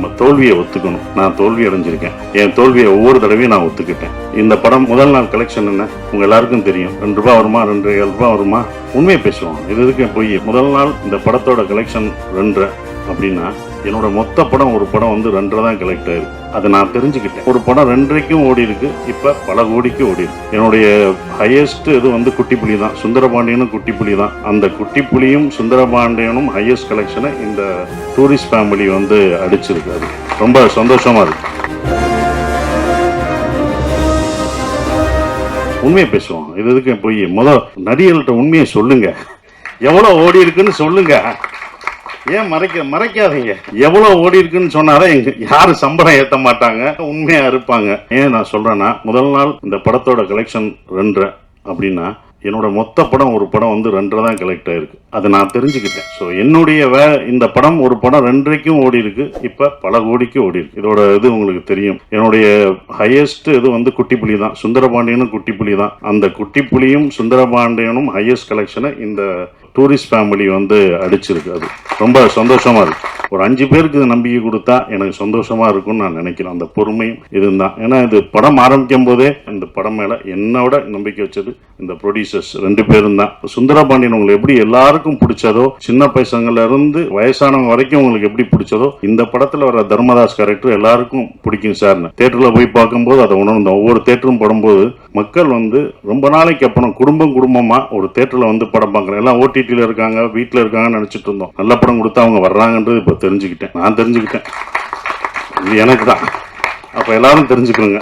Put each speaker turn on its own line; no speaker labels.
நம்ம தோல்வியை ஒத்துக்கணும். நான் தோல்வி அடைஞ்சிருக்கேன், என் தோல்வியை ஒவ்வொரு தடவையும் நான் ஒத்துக்கிட்டேன். இந்த படம் முதல் நாள் கலெக்ஷன் என்ன உங்க எல்லாருக்கும் தெரியும். 2 ரூபாய் வருமா, 2.5 ரூபாய் வருமா, உண்மையை பேசுவோம். இதுக்கு போய் முதல் நாள் இந்த படத்தோட கலெக்ஷன் 2 அப்படின்னா என்னோட மொத்த படம் ஒரு படம் வந்து 2 தான் கலெக்ட் ஆயிருக்கு. அதை நான் தெரிஞ்சுக்கிட்டேன். ஒரு படம் 2.5க்கும் ஓடி இருக்கு, இப்ப பல கோடிக்கு ஓடி இருக்கு. என்னுடைய ஹையஸ்ட் இது வந்து குட்டிப்புலி தான். சுந்தரபாண்டியனும் குட்டிப்புலி தான். அந்த குட்டிப்புலியும் சுந்தரபாண்டியனும் ஹையஸ்ட் கலெக்ஷனை இந்த டூரிஸ்ட் ஃபேமிலி வந்து அடிச்சிருக்காரு. ரொம்ப சந்தோஷமா இருக்கு. உண்மையை பேசுவோம். இதுக்கு போய் நடிகர்கள்ட்ட உண்மையை சொல்லுங்க. எவ்வளவு ஓடி இருக்குன்னு சொல்லுங்க. ஏன் மறைக்காதீங்க. எவ்வளவு ஓடி இருக்குன்னு சொன்னாதான் யாரும் சம்பளம் ஏற்ற மாட்டாங்க, உண்மையா இருப்பாங்க. ஏன் நான் சொல்றேன்னா, முதல் நாள் இந்த படத்தோட கலெக்ஷன் 2 அப்படின்னா என்னோட மொத்த படம் ஒரு படம் வந்து 2 தான் கலெக்ட் ஆயிருக்கு. அதை நான் தெரிஞ்சுக்கிட்டேன். ஸோ என்னுடைய இந்த படம் ஒரு படம் 2.5க்கும் ஓடி இருக்கு, இப்ப பல கோடிக்கு ஓடி இருக்கு. இதோட இது உங்களுக்கு தெரியும். என்னுடைய ஹையஸ்ட் இது வந்து குட்டிப்புலி தான். சுந்தரபாண்டியனும் குட்டிப்புலி தான். அந்த குட்டிப்புலியும் சுந்தரபாண்டியனும் ஹையஸ்ட் கலெக்ஷனை இந்த டூரிஸ்ட் ஃபேமிலி வந்து அடிச்சிருக்கு. அது ரொம்ப சந்தோஷமா இருக்கு. ஒரு 5 பேருக்கு இது நம்பிக்கை கொடுத்தா எனக்கு சந்தோஷமா இருக்கும்னு நான் நினைக்கிறேன். அந்த பொறுமையும் இதுதான். ஏன்னா இது படம் ஆரம்பிக்கும் போதே இந்த படம் மேல என்னோட நம்பிக்கை வச்சது இந்த ப்ரொடியூசர்ஸ் 2 பேரும் தான். சுந்தரபாண்டியன் உங்களுக்கு எப்படி எல்லாருக்கும் பிடிச்சதோ, சின்ன பசங்கள்ல இருந்து வயசானவங்க வரைக்கும் உங்களுக்கு எப்படி பிடிச்சதோ, இந்த படத்துல வர தர்மதாஸ் கேரக்டர் எல்லாருக்கும் பிடிக்கும் சார்னு தியேட்டர்ல போய் பார்க்கும்போது அதை உணர்ந்தோம். ஒவ்வொரு தியேட்டரும் படும்போது மக்கள் வந்து ரொம்ப நாளைக்கு அப்புறம் குடும்பமா ஒரு தியேட்டர்ல வந்து படம் பார்க்குறேன். எல்லாம் ஓடிடியில் இருக்காங்க, வீட்டில் இருக்காங்கன்னு நினைச்சிட்டு இருந்தோம். நல்ல படம் கொடுத்தா அவங்க வர்றாங்கன்றது இப்போ தெரிஞ்சுக்கிட்டேன். நான் தெரிஞ்சுக்கிட்டேன். இது எனக்கு தான். அப்போ எல்லாரும் தெரிஞ்சுக்கணுங்க.